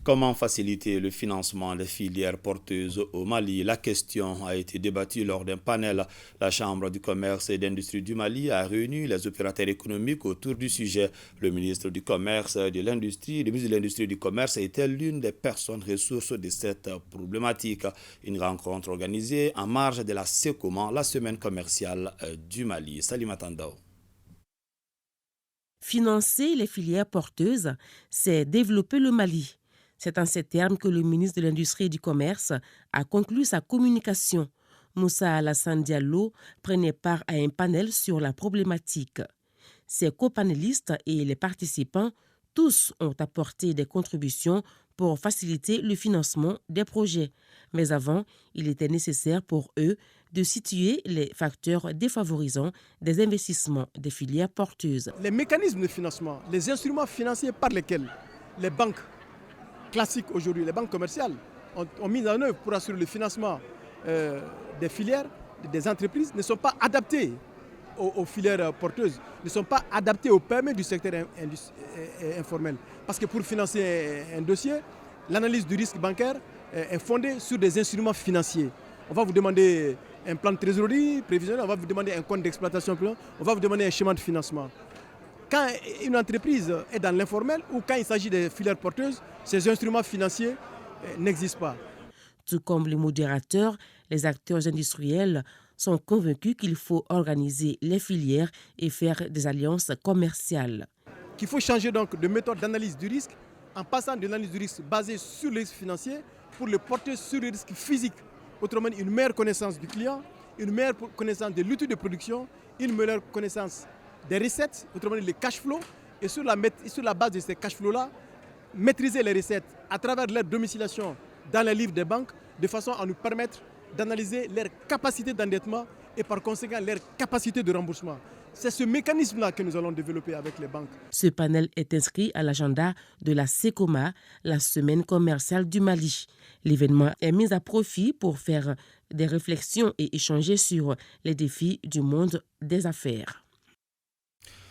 Comment faciliter le financement des filières porteuses au Mali? La question a été débattue lors d'un panel. La Chambre du commerce et d'industrie du Mali a réuni les opérateurs économiques autour du sujet. Le ministre du Commerce et de l'Industrie, le ministre de l'Industrie et du Commerce était l'une des personnes ressources de cette problématique. Une rencontre organisée en marge de la SECOMA, la semaine commerciale du Mali. Salima Tandao. Financer les filières porteuses, c'est développer le Mali. C'est en ces termes que le ministre de l'Industrie et du Commerce a conclu sa communication. Moussa Alassane Diallo prenait part à un panel sur la problématique. Ses copanélistes et les participants, tous ont apporté des contributions pour faciliter le financement des projets. Mais avant, il était nécessaire pour eux de situer les facteurs défavorisants des investissements des filières porteuses. Les mécanismes de financement, les instruments financiers par lesquels les banques classiques aujourd'hui, les banques commerciales, ont mis en œuvre pour assurer le financement des filières, des entreprises, ne sont pas adaptés aux filières porteuses, ne sont pas adaptés aux PME du secteur informel. Parce que pour financer un dossier, l'analyse du risque bancaire est fondée sur des instruments financiers. On va vous demander un plan de trésorerie prévisionnel, on va vous demander un compte d'exploitation, on va vous demander un schéma de financement. Quand une entreprise est dans l'informel ou quand il s'agit des filières porteuses, ces instruments financiers n'existent pas. Tout comme les modérateurs, les acteurs industriels sont convaincus qu'il faut organiser les filières et faire des alliances commerciales. Qu'il faut changer donc de méthode d'analyse du risque en passant de l'analyse du risque basée sur le risque financier pour le porter sur le risque physique. Autrement dit, une meilleure connaissance du client, une meilleure connaissance de l'outil de production, une meilleure connaissance des recettes, autrement dit les cash flows, et sur la base de ces cash flows-là, maîtriser les recettes à travers leur domiciliation dans les livres des banques, de façon à nous permettre d'analyser leur capacité d'endettement et par conséquent leur capacité de remboursement. C'est ce mécanisme-là que nous allons développer avec les banques. Ce panel est inscrit à l'agenda de la SECOMA, la semaine commerciale du Mali. L'événement est mis à profit pour faire des réflexions et échanger sur les défis du monde des affaires.